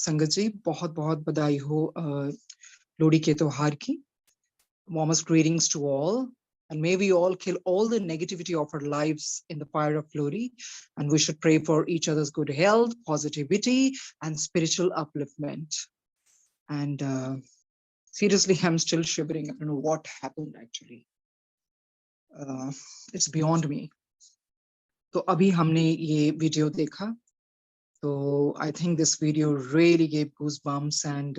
संगत जी बहुत बहुत बधाई हो लोहड़ी के त्योहार की. Warmest greetings to all, and may we all kill all the negativity of our lives in the fire of glory. And we should pray for each other's good health, positivity, and spiritual upliftment. And seriously, I'm still shivering. I don't know what happened actually. It's beyond me. तो अभी हमने ये video देखा. So I think this video really gave goosebumps and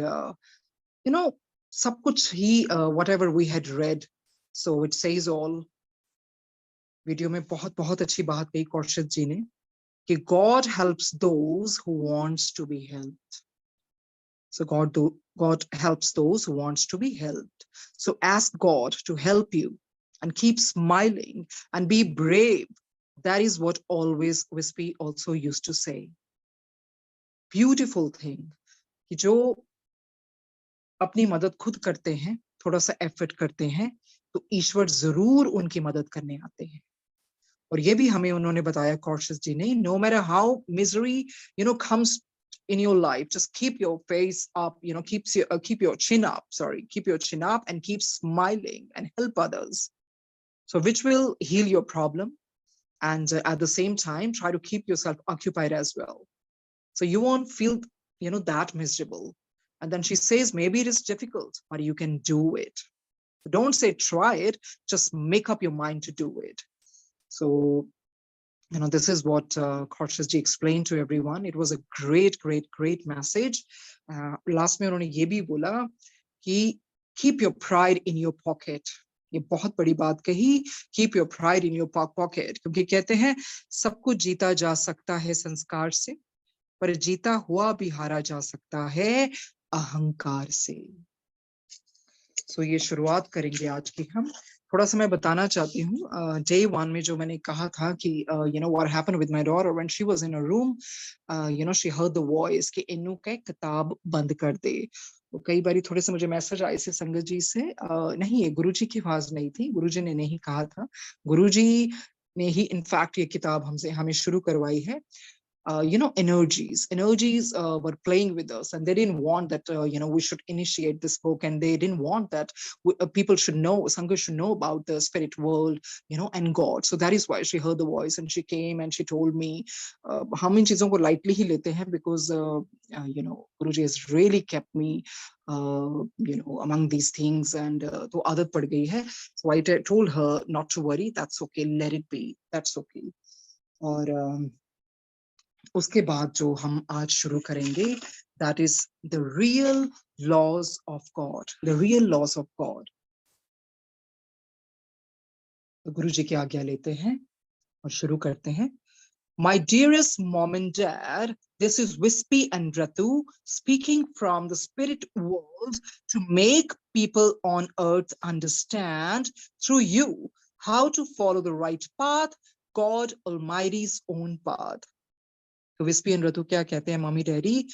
you know, सब कुछ ही whatever we had read, so it says all. Video में बहुत बहुत अच्छी बात कही कौशिक जी ने कि God helps those who wants to be helped. So God helps those who wants to be helped. So ask God to help you and keep smiling and be brave. That is what always Wispy also used to say. Beautiful thing कि जो अपनी मदद खुद करते हैं, थोड़ा सा effort करते हैं, तो ईश्वर जरूर उनकी मदद करने आते हैं. और ये भी हमें उन्होंने बताया कॉर्शियस जी ने, no matter how misery comes in your life, just keep your face up, keep your chin up, keep your chin up and keep smiling and help others, so which will heal your problem. And at the same time try to keep yourself occupied as well, so you won't feel that miserable. And then she says maybe it is difficult, but you can do it. Don't say try it, just make up your mind to do it. So this is what Koushik ji explained to everyone. It was a great, great, great message. Last में उन्होंने ये भी बोला कि keep your pride in your pocket. ये बहुत बड़ी बात कही, keep your pride in your pocket. क्योंकि कहते हैं सब कुछ जीता जा सकता है संस्कार से, पर जीता हुआ भी हारा जा सकता है अहंकार से. So ये शुरुआत करेंगे आज की हम. थोड़ा सा मैं बताना चाहती हूँ. Day 1 में जो मैंने कहा था कि what happened with my daughter when she was in a room, she heard the voice कि इन्नू के किताब बंद कर दे. तो कई बारी थोड़े से मुझे मैसेज आए थे संगत जी से, नहीं, ये गुरुजी की आवाज नहीं थी, गुरुजी ने नहीं कहा था, गुरुजी ने ही इनफैक्ट ये किताब हमें शुरू करवाई है. energies were playing with us, and they didn't want that we should initiate this book, and they didn't want that people should know, Sangha should know about the spirit world, and God. So that is why she heard the voice and she came and she told me. हम इन चीजों को lightly ही लेते हैं because Guruji has really kept me among these things, and तो आदत पड़ गई है. So I told her not to worry, that's okay, let it be, that's okay. और उसके बाद जो हम आज शुरू करेंगे, that is the real laws of God, the real laws of God. तो गुरु जी की आज्ञा लेते हैं और शुरू करते हैं. My dearest mom and dad, this is Wispy and Ratu speaking from the spirit world to make people on earth understand through you how to follow the right path, God Almighty's own path. तो विस्पी and रतु क्या कहते हैं, mummy daddy,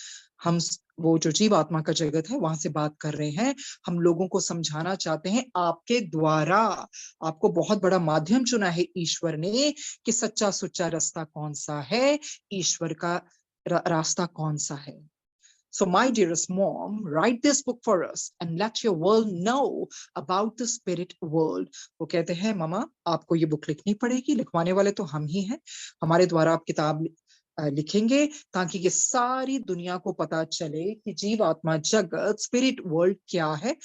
हम वो जो जीव आत्मा का जगत है वहां से बात कर रहे हैं. हम लोगों को समझाना चाहते हैं आपके द्वारा. आपको बहुत बड़ा माध्यम चुना है ईश्वर ने कि सच्चा सुच्चा रास्ता कौन सा है, ईश्वर का रास्ता कौन सा है. So my dearest mom, write this book for us and let your world know about the spirit world. वो कहते हैं मामा आपको ये बुक लिखनी पड़ेगी, लिखवाने वाले तो हम ही हैं, हमारे द्वारा आप किताब लिखेंगे ताकि ये सारी दुनिया को पता चले कि जीव आत्मा जगत स्पिरिट वर्ल्ड क्या है.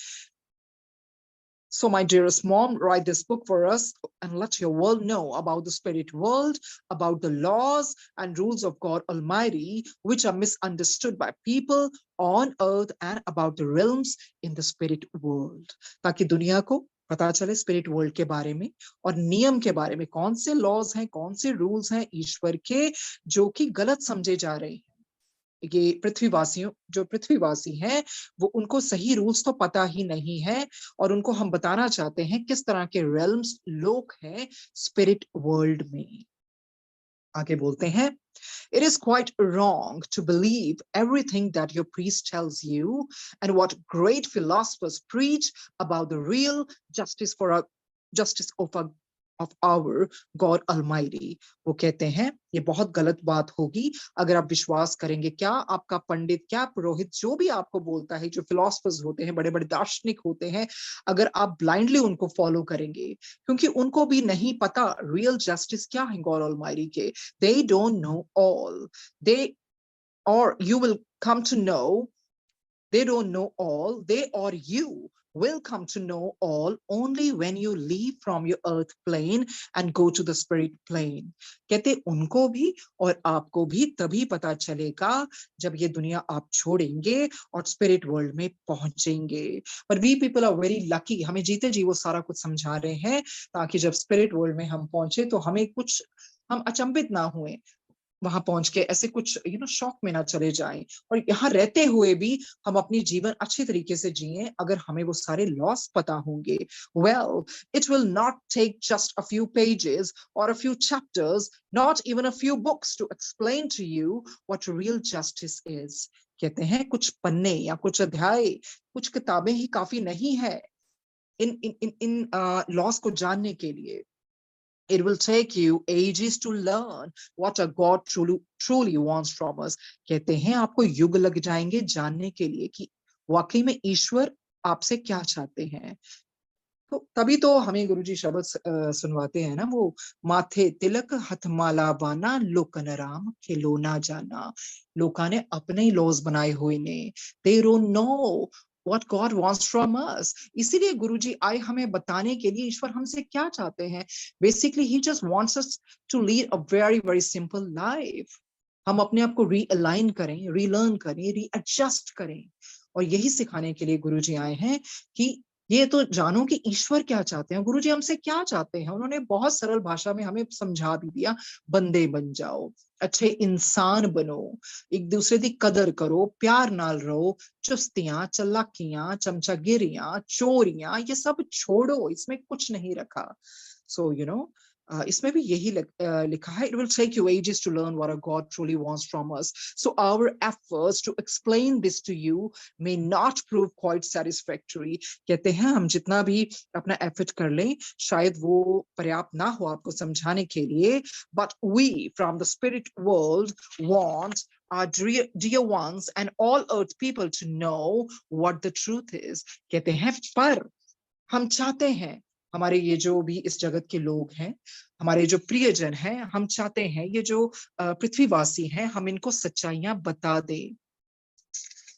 So my dearest mom, write this book for us and let your world know about the spirit world, about the laws and rules of God Almighty, which are misunderstood by people on earth, and about the realms in the spirit world. ताकि दुनिया को पता चले spirit world के बारे में और नियम के बारे में, कौन से लॉज हैं, कौन से रूल्स हैं ईश्वर के जो कि गलत समझे जा रहे हैं. ये पृथ्वीवासी हैं वो उनको सही रूल्स तो पता ही नहीं है, और उनको हम बताना चाहते हैं किस तरह के रेल्म्स लोक हैं स्पिरिट वर्ल्ड में. आगे बोलते हैं, it is quite wrong to believe everything that your priest tells you and what great philosophers preach about the real justice of of our God Almighty. वो कहते हैं ये बहुत गलत बात होगी अगर आप विश्वास करेंगे। क्या आपका पंडित, क्या पुरोहित, जो भी आपको बोलता है, जो फिलोसफर्स होते हैं, बड़े बड़े दार्शनिक होते हैं, अगर आप ब्लाइंडली उनको फॉलो करेंगे, क्योंकि उनको भी नहीं पता रियल जस्टिस क्या है गॉड ऑलमाइटी के। They don't know all, they or you will come to know they don't know all, they or you will come to know all only when you leave from your earth plane and go to the spirit plane. कहते उनको भी और आपको भी तभी पता चलेगा जब ये दुनिया आप छोड़ेंगे और स्पिरिट वर्ल्ड में पहुंचेंगे। पर we people are very lucky, हमें जीते जी वो सारा कुछ समझा रहे हैं ताकि जब स्पिरिट वर्ल्ड में हम पहुंचे तो हमें कुछ, हम अचंभित ना हुए वहां पहुंच के, ऐसे कुछ शौक में ना चले जाएं, और यहाँ रहते हुए भी हम अपनी जीवन अच्छे तरीके से जिए अगर हमें वो सारे लॉस पता होंगे। Well, it will not take just a few pages और a few chapters, not even a few books to explain to you what real justice is. कहते हैं कुछ पन्ने या कुछ अध्याय, कुछ किताबें ही काफी नहीं है इन इन इन इन लॉस को जानने के लिए। It will take you ages to learn what a God truly wants from us. कहते हैं आपको युग लग जाएंगे जानने के लिए कि वाकई में ईश्वर आपसे क्या चाहते हैं। तो तभी तो हमें गुरुजी शब्द सुनवाते हैं ना, वो माथे तिलक हथमाला बाना लोकन राम खिलो ना जाना। लोका ने अपने ही लॉज बनाए हुए ने, they don't know what God wants from us. इसीलिए गुरुजी आए हमें बताने के लिए ईश्वर हमसे क्या चाहते हैं। Basically he just wants us to lead a very very simple life. हम अपने आप को रीअलाइन करें, रीलर्न करें, रीएडजस्ट करें, और यही सिखाने के लिए गुरुजी आए हैं कि ये तो जानो कि ईश्वर क्या चाहते हैं, गुरुजी हमसे क्या चाहते हैं। उन्होंने बहुत सरल भाषा में हमें समझा भी दिया, बंदे बन जाओ, अच्छे इंसान बनो, एक दूसरे की कदर करो, प्यार नाल रहो, चुस्तियां, चलाकियां, चमचागिरियां, चोरियां, ये सब छोड़ो, इसमें कुछ नहीं रखा। सो इसमें भी यही लिखा है, it will take you ages to learn what a God truly wants from us. So our efforts to explain this to you may not prove quite satisfactory. कहते हैं हम जितना भी अपना एफर्ट कर लें शायद वो पर्याप्त ना हो आपको समझाने के लिए, but we from the spirit world want our dear ones and all earth people to know what the truth is. कहते हैं पर हम चाहते हैं हमारे ये जो भी इस जगत के लोग हैं, हमारे जो प्रियजन हैं, हम चाहते हैं ये जो पृथ्वीवासी हैं, हम इनको सच्चाइयां बता दें।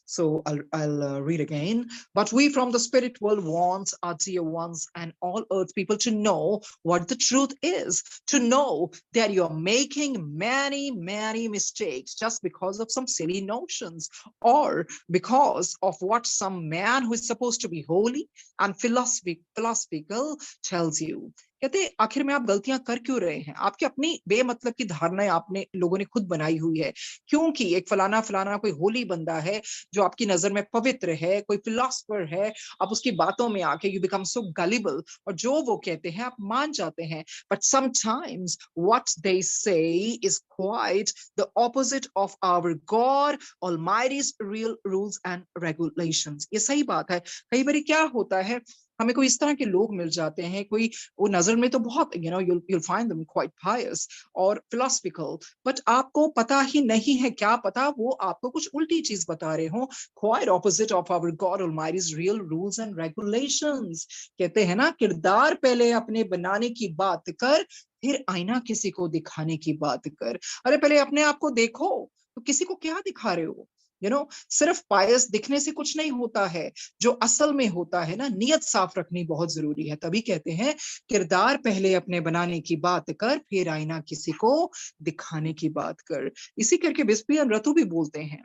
So I'll read again. But we from the spirit world want our dear ones and all earth people to know what the truth is, to know that you're making many, many mistakes just because of some silly notions or because of what some man who is supposed to be holy and philosophical tells you. कहते आखिर में आप गलतियां कर क्यों रहे हैं? आपकी अपनी बेमतलब की धारणाएं आपने लोगों ने खुद बनाई हुई है, क्योंकि एक फलाना फलाना कोई होली बंदा है जो आपकी नजर में पवित्र है, कोई फिलोसफर है, आप उसकी बातों में आके यू बिकम सो गलिबल और जो वो कहते हैं आप मान जाते हैं। But sometimes what they say is quite the opposite of our God almighty's real rules and regulations. ये सही बात है। कई बार क्या होता है, हमें कोई इस तरह के लोग मिल जाते हैं, कोई वो नजर में तो बहुत you'll find them quite pious और philosophical, बट आपको पता ही नहीं है, क्या पता वो आपको कुछ उल्टी चीज बता रहे हो, quite opposite of our God Almighty's real rules and regulations. कहते हैं ना, किरदार पहले अपने बनाने की बात कर, फिर आईना किसी को दिखाने की बात कर। अरे पहले अपने आप को देखो, तो किसी को क्या दिखा रहे हो? सिर्फ पायस दिखने से कुछ नहीं होता है, जो असल में होता है ना, नियत साफ रखनी बहुत जरूरी है। तभी कहते हैं किरदार पहले अपने बनाने की बात कर, फिर आईना किसी को दिखाने की बात कर। इसी करके बिस्पी रतु भी बोलते हैं,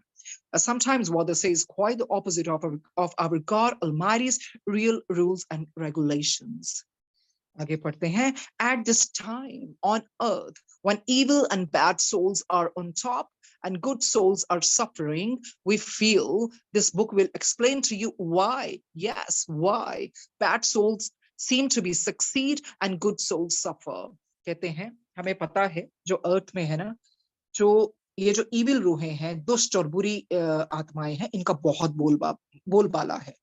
sometimes what they say is quite the opposite of our God Almighty's real rules and regulations. आगे पढ़ते हैं, at this time on earth when evil and bad souls are on top and good souls are suffering, we feel this book will explain to you why, yes, why bad souls seem to be succeed and good souls suffer. कहते हैं हमें पता है जो अर्थ में है ना, जो ये जो इविल रूहें हैं, दुष्ट और बुरी आत्माएं हैं, इनका बहुत बोलबाला है,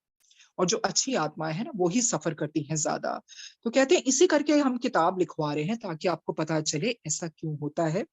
और जो अच्छी आत्माएं हैं ना वो ही सफर करती हैं ज्यादा। तो कहते हैं इसी करके हम किताब लिखवा रहे हैं ताकि आपको पता चले ऐसा क्यों होता है।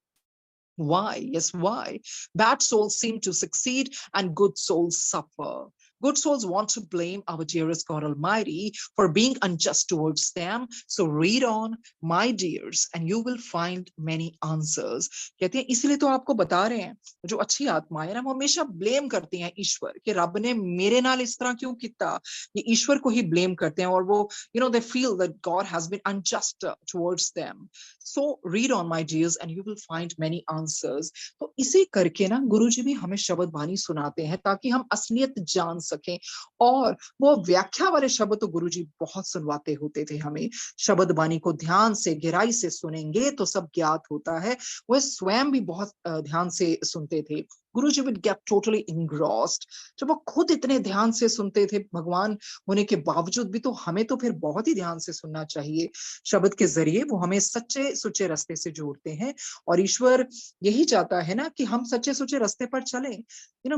Why? Yes, why? Bad souls seem to succeed and good souls suffer. Good souls want to blame our dearest God Almighty for being unjust towards them. So read on, my dears, and you will find many answers. कहते हैं इसलिए तो आपको बता रहे हैं जो अच्छी आत्माएं ना वो हमेशा ब्लेम करती हैं ईश्वर कि रब ने मेरे नाल इस तरह क्यों किया। ये ईश्वर को ही ब्लेम करते हैं और वो they feel that God has been unjust towards them. So read on, my dears, and you will find many answers. तो इसी करके ना गुरुजी भी हमें शब्द बानी सुनाते हैं ताकि हम असलियत जान सकें। और वो व्याख्या वाले शब्द तो गुरुजी बहुत सुनवाते होते थे हमें। शब्द बानी को ध्यान से गहराई से सुनेंगे तो सब ज्ञात होता है। वह स्वयं भी बहुत ध्यान से सुनते थे। गुरुजी would get totally engrossed। जब वो खुद इतने ध्यान से सुनते थे भगवान होने के बावजूद भी, तो हमें तो फिर बहुत ही ध्यान से सुनना चाहिए। शब्द के जरिए वो हमें सच्चे सुचे रास्ते से जोड़ते हैं और ईश्वर यही चाहता है ना कि हम सच्चे सुचे रास्ते पर चलें।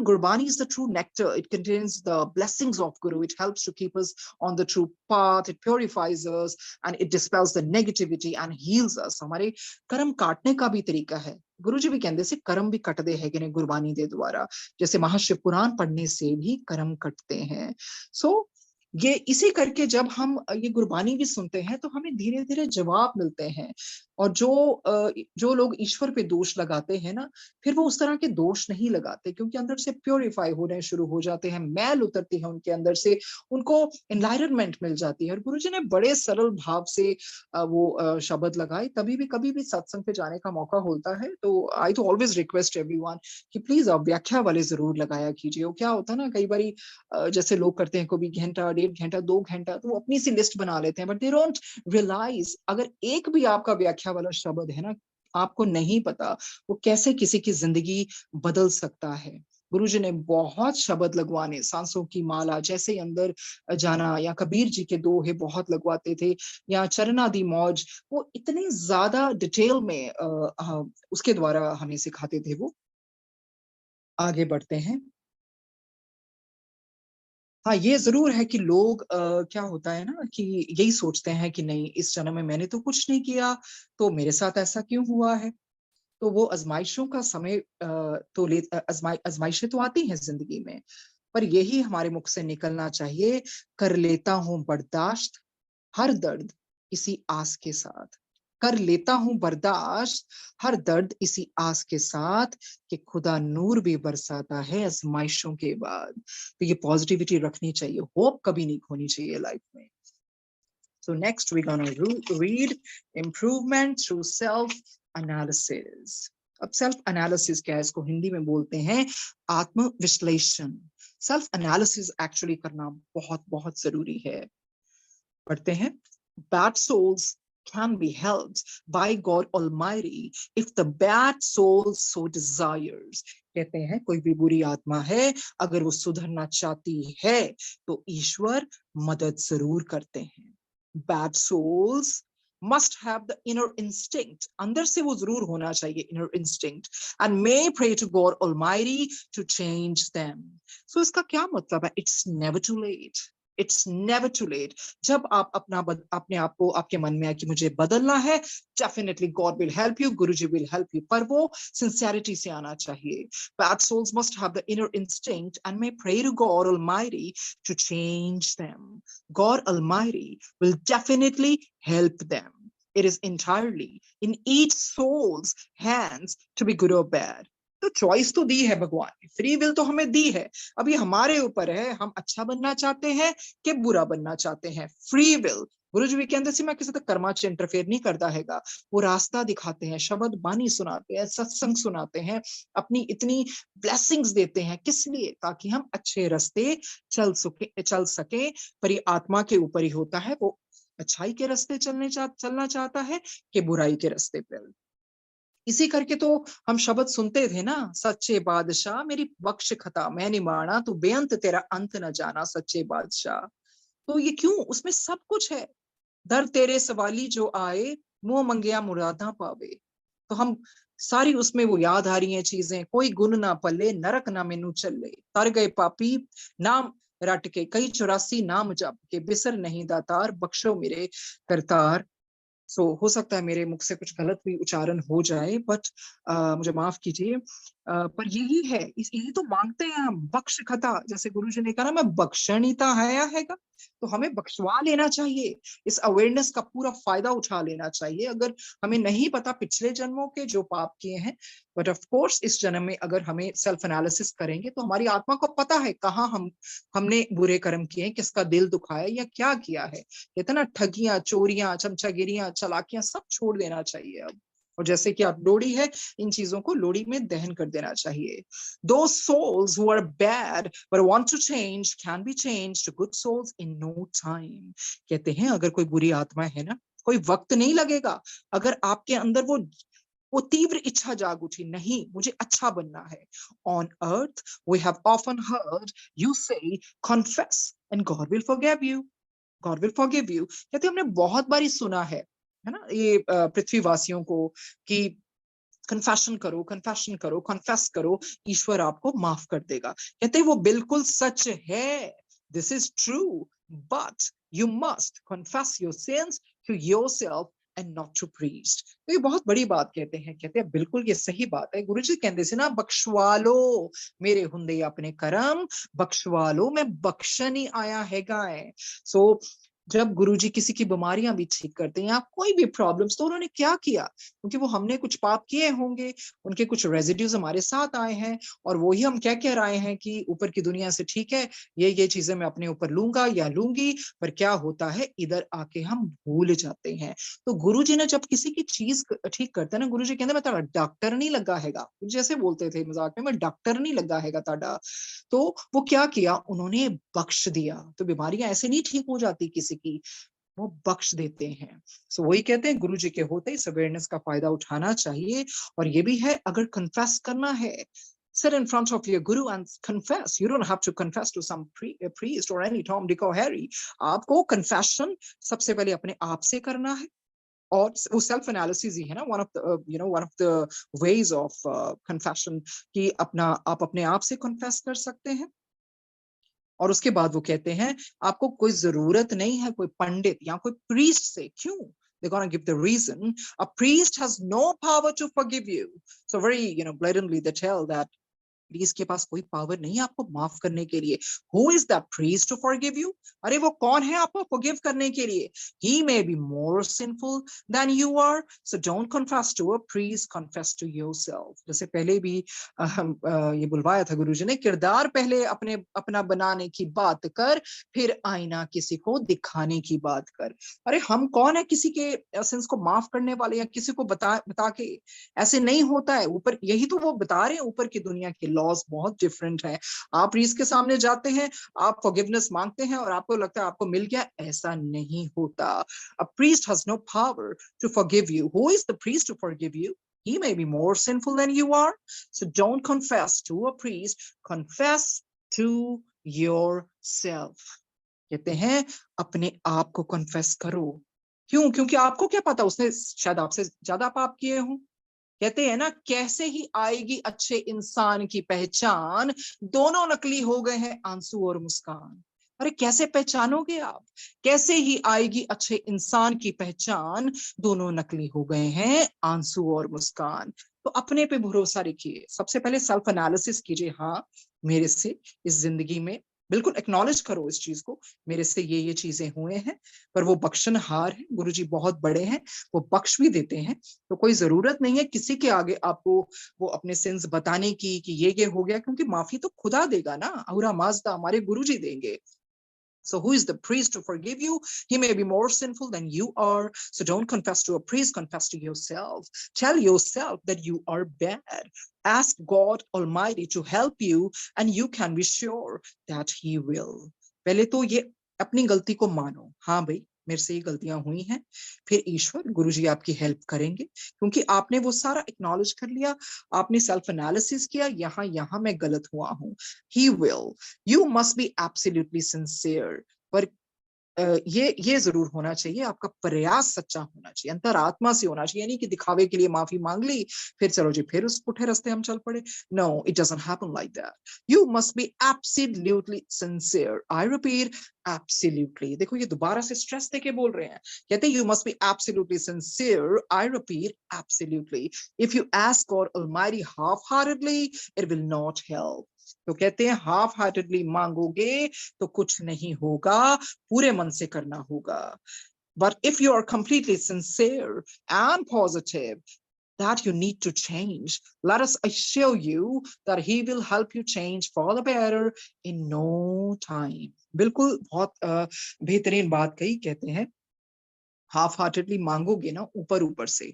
Gurbani is the true nectar. It contains the blessings of Guru. It helps to keep us on the true path. It purifies us and it dispels the negativity and heals us. हमारे कर्म काटने का भी तरीका है। गुरु जी भी कहते से कर्म भी कटते हैं कि गुरबानी दे द्वारा, जैसे महाशिव पुराण पढ़ने से भी कर्म कटते हैं। सो ये इसी करके जब हम ये गुरबानी भी सुनते हैं तो हमें धीरे धीरे जवाब मिलते हैं। और जो लोग ईश्वर पे दोष लगाते हैं ना, फिर वो उस तरह के दोष नहीं लगाते क्योंकि अंदर से प्योरीफाई होने शुरू हो जाते हैं, मैल उतरती है उनके अंदर से, उनको एनलायरनमेंट मिल जाती है। और गुरु जी ने बड़े सरल भाव से वो शब्द लगाए। तभी भी कभी भी सत्संग पे जाने का मौका होता है तो आई तो ऑलवेज रिक्वेस्ट एवरीवन कि प्लीज आप व्याख्या वाले जरूर लगाया कीजिए। वो क्या होता है ना, कई बारी जैसे लोग करते हैं कभी घंटा 1.5 घंटा 2 घंटा, तो वो अपनी सी लिस्ट बना लेते हैं बट दे डोंट रियलाइज अगर एक भी आपका व्याख्या वाला शब्द है ना, आपको नहीं पता वो कैसे किसी की जिंदगी बदल सकता है। गुरुजी ने बहुत शब्द लगवाने, सांसों की माला जैसे अंदर जाना, या कबीर जी के दोहे बहुत लगवाते थे, या चरणादि मौज, वो इतने ज्यादा डिटेल में उसके द्वारा हमें सिखाते थे। वो आगे बढ़ते हैं। हाँ, ये ज़रूर है कि लोग क्या होता है ना कि यही सोचते हैं कि नहीं, इस जन्म में मैंने तो कुछ नहीं किया, तो मेरे साथ ऐसा क्यों हुआ है? तो वो आज़माइशों का समय तो आज़माइशें तो आती हैं ज़िंदगी में, पर यही हमारे मुख से निकलना चाहिए, कर लेता हूँ बर्दाश्त हर दर्द इसी आस के साथ। कर लेता हूँ बर्दाश्त हर दर्द इसी आस के साथ कि खुदा नूर भी बरसाता है आज़माइशों के बाद। तो ये पॉजिटिविटी रखनी चाहिए, होप कभी नहीं खोनी चाहिए लाइफ में। So next we're gonna read improvement through self analysis. अब सेल्फ एनालिसिस क्या है, इसको हिंदी में बोलते हैं आत्म विश्लेषण। सेल्फ एनालिसिस एक्चुअली करना बहुत बहुत जरूरी है। पढ़ते हैं। Bad souls can be helped by God Almighty if the bad soul so desires. कहते हैं कोई भी बुरी आत्मा है, अगर वो सुधरना चाहती है तो ईश्वर मदद जरूर करते हैं। Bad souls must have the inner instinct. अंदर से वो जरूर होना चाहिए inner instinct, and may pray to God Almighty to change them. So इसका क्या मतलब है? It's never too late. It's never too late. जब आप अपने आप को आपके मन में है कि मुझे बदलना है, definitely God will help you, Guruji will help you. पर वो sincerity से आना चाहिए। Bad souls must have the inner instinct and may pray to God Almighty to change them. God Almighty will definitely help them. It is entirely in each soul's hands to be good or bad. तो choice तो दी है भगवान ने, free will तो हमें दी है। अभी हमारे ऊपर है, हम अच्छा बनना चाहते हैं कि बुरा बनना चाहते हैं। Free will. गुरु जी के अंदर से मैं किसी तक कर्मा से इंटरफेयर नहीं करता हैगा। वो रास्ता दिखाते हैं, शब्द बानी सुनाते हैं, सत्संग सुनाते हैं, अपनी इतनी ब्लेसिंग्स देते हैं, किस लिए? ताकि हम अच्छे रास्ते चल सके। पर ये आत्मा के ऊपर ही होता है, वो अच्छाई के रास्ते चलना चाहता है कि बुराई के रास्ते पर। इसी करके तो हम शब्द सुनते थे ना, सच्चे बादशाह मेरी बख्श खता मैं निमाना, तू बेअंत तेरा अंत न जाना सच्चे बादशाह। तो ये क्यों? उसमें सब कुछ है। दर तेरे सवाली जो आए, मुंह मंगिया मुरादा पावे। तो हम सारी उसमें वो याद आ रही हैं चीजें। कोई गुण ना पल्ले, नरक ना मेनू चले, तर गए पापी नाम रट के, कई 84 नाम जप के, बिसर नहीं दातार, बख्शो मेरे करतार। हो सकता है मेरे मुख से कुछ गलत भी उच्चारण हो जाए, बट मुझे माफ कीजिए। पर यही है, यही तो मांगते हैं हम, बख्श खता, जैसे गुरु जी ने कहा ना, मैं बख्शणीता हैगा, तो हमें बख्शवा लेना चाहिए। इस अवेयरनेस का पूरा फायदा उठा लेना चाहिए। अगर हमें नहीं पता पिछले जन्मों के जो पाप किए हैं, बट ऑफ कोर्स इस जन्म में अगर हमें सेल्फ एनालिसिस करेंगे तो हमारी आत्मा को पता है कहाँ हमने बुरे कर्म किए हैं, किसका दिल दुखाया या क्या किया है। इतना ठगियां, चोरियां, चमचागिरियां, चालाकियां सब छोड़ देना चाहिए अब। और जैसे कि आप लोड़ी है, इन चीजों को लोड़ी में दहन कर देना चाहिए। Those souls who are bad but want to change can be changed to good souls in no time. कहते हैं अगर कोई बुरी आत्मा है ना, कोई वक्त नहीं लगेगा। अगर आपके अंदर वो तीव्र इच्छा जाग उठी, नहीं मुझे अच्छा बनना है। On earth we have often heard you say confess and God will forgive you. God will forgive you. कहते हमने बहुत बारी सुना है ना, ये पृथ्वीवासियों को, कि कन्फेशन करो, कन्फेस करो, ईश्वर आपको माफ कर देगा। कहते वो बिल्कुल सच है, this is true, but you must confess your sins to yourself and not to priest. तो ये बहुत बड़ी बात कहते हैं बिल्कुल ये सही बात है। गुरु जी कहते से ना, बख्शवा लो मेरे हुंदे अपने करम, बख्शवा लो मैं बख्शन ही आया है गाय। सो जब गुरुजी किसी की बीमारियां भी ठीक करते हैं, आप कोई भी प्रॉब्लम्स, तो उन्होंने क्या किया, क्योंकि वो हमने कुछ पाप किए होंगे, उनके कुछ रेजिड्यूज हमारे साथ आए हैं, और वो ही हम क्या कह रहे हैं कि ऊपर की दुनिया से ठीक है, ये चीजें मैं अपने ऊपर लूंगा या लूंगी, पर क्या होता है इधर आके हम भूल जाते हैं। तो गुरुजी ने जब किसी की चीज ठीक करते हैं ना, गुरुजी कहते मैं ताड़ा डॉक्टर नहीं लगा हैगा, जैसे बोलते थे मजाक में, मैं डॉक्टर नहीं लगा हैगा ताड़ा। तो वो क्या किया, उन्होंने बख्श दिया। तो बीमारियां ऐसे नहीं ठीक हो जाती किसी की, वो बख्श देते हैं। वही कहते हैं गुरु जी के होते इस अवेयरनेस का फायदा उठाना चाहिए। और ये भी है, अगर कन्फेस करना है, sit in front of your guru and confess. You don't have to confess to some priest or any Tom, Dick or Harry. आपको confession सबसे पहले अपने आप से करना है, और वो सेल्फ एनालिसिस ही है ना, one of the ways of confession, कि आप अपने आप से कन्फेस कर सकते हैं। और उसके बाद वो कहते हैं आपको कोई जरूरत नहीं है कोई पंडित या कोई प्रीस्ट से। क्यों? They're going to give the reason. A priest has no power to forgive you. So very, blatantly they tell that priest के पास कोई पावर नहीं है आपको माफ करने के लिए। Who is that priest to forgive you? अरे वो कौन है आपको forgive करने के लिए? He may be more sinful than you are, so don't confess to a priest, confess to yourself. जैसे पहले भी ये बुलवाया था गुरुजी ने, किरदार पहले अपना बनाने की बात कर, फिर आईना किसी को दिखाने की बात कर। अरे हम कौन है किसी के सिंस को माफ करने वाले, या किसी को बता के? ऐसे नहीं होता है। ऊपर यही तो वो बता रहे हैं, ऊपर की दुनिया के लॉज बहुत डिफरेंट है। आप प्रीस्ट के सामने जाते हैं, आप फॉरगिवनेस मांगते हैं, और आपको लगता है आपको मिल गया, ऐसा नहीं होता। A priest has no power to forgive you. Who is the priest to forgive you? He may be more sinful than you are. So don't confess to a priest, confess to yourself. कहते हैं अपने आप को confess करो। क्यों? क्योंकि आपको क्या पता, उसने शायद आपसे ज्यादा पाप किए हों। कहते हैं ना, कैसे ही आएगी अच्छे इंसान की पहचान, दोनों नकली हो गए हैं आंसू और मुस्कान। अरे कैसे पहचानोगे आप? कैसे ही आएगी अच्छे इंसान की पहचान, दोनों नकली हो गए हैं आंसू और मुस्कान। तो अपने पे भरोसा रखिए, सबसे पहले सेल्फ एनालिसिस कीजिए। हाँ, मेरे से इस जिंदगी में, बिल्कुल एक्नॉलेज करो इस चीज को, मेरे से ये चीजें हुए हैं, पर वो बख्शनहार है, गुरुजी बहुत बड़े हैं, वो बख्श भी देते हैं। तो कोई जरूरत नहीं है किसी के आगे आपको वो अपने सिंस बताने की कि ये हो गया, क्योंकि माफी तो खुदा देगा ना, अहुरा माजदा हमारे गुरुजी देंगे। So who is the priest to forgive you? He may be more sinful than you are. So don't confess to a priest, confess to yourself. Tell yourself that you are bad. Ask God Almighty to help you, and you can be sure that He will. पहले तो ये अपनी गलती को मानो, हाँ भाई मेरे से ये गलतियां हुई हैं, फिर ईश्वर गुरुजी आपकी हेल्प करेंगे, क्योंकि आपने वो सारा एक्नॉलेज कर लिया, आपने सेल्फ एनालिसिस किया, यहाँ मैं गलत हुआ हूँ। He will. You must be absolutely sincere. पर ये जरूर होना चाहिए, आपका प्रयास सच्चा होना चाहिए, अंतरात्मा से होना चाहिए, नहीं कि दिखावे के लिए माफी मांग ली फिर चलो जी फिर उस पुठे रास्ते हम चल पड़े। No, it doesn't happen like that. You must be absolutely sincere, I repeat, absolutely. देखो ये दोबारा से स्ट्रेस देके बोल रहे हैं, कहते हैं you must be absolutely sincere, I repeat, absolutely. If you ask God almighty half heartedly, it will not help. तो कहते हैं हाफ हार्टेडली मांगोगे तो कुछ नहीं होगा, पूरे मन से करना होगा। But if you are completely sincere and positive that you need to change, let us assure you that he will help you change for the better in no time. बिल्कुल बहुत बेहतरीन बात कही। कहते हैं हाफ हार्टेडली मांगोगे ना ऊपर ऊपर से,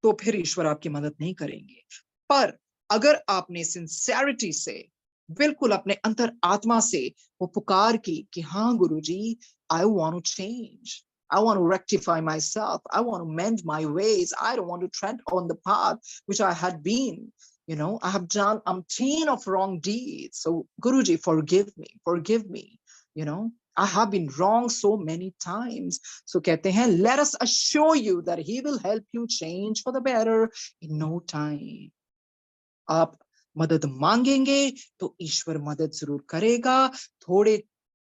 तो फिर ईश्वर आपकी मदद नहीं करेंगे। पर अगर आपने सिंसेरिटी से, बिल्कुल अपने अंतर आत्मा से वो पुकार की कि हाँ Guruji, I want to change, I want to rectify myself. I want to mend my ways. I don't want to tread on the path which I had been. You know, I have done umpteen of wrong deeds. So, Guruji, forgive me. You know, I have been wrong so many times. So, कहते हैं, let us assure you that He will help you change for the better in no time. आप मदद मांगेंगे तो ईश्वर मदद जरूर करेगा। थोड़े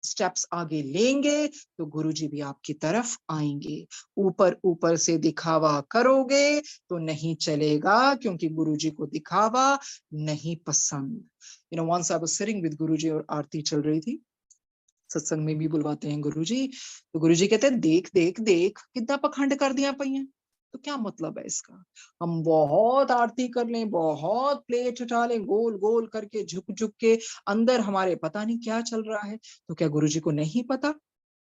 स्टेप्स आगे लेंगे तो गुरुजी भी आपकी तरफ आएंगे। ऊपर ऊपर से दिखावा करोगे तो नहीं चलेगा, क्योंकि गुरुजी को दिखावा नहीं पसंद। You know, once I was sitting with Guruji और आरती चल रही थी, सत्संग में भी बुलवाते हैं गुरुजी, तो गुरुजी कहते हैं देख देख देख कितना पखंड कर दिया पईया। तो क्या मतलब है इसका? हम बहुत आरती कर लें, बहुत प्लेट उठा लें, गोल गोल करके झुक झुक के, अंदर हमारे पता नहीं क्या चल रहा है, तो क्या गुरुजी को नहीं पता?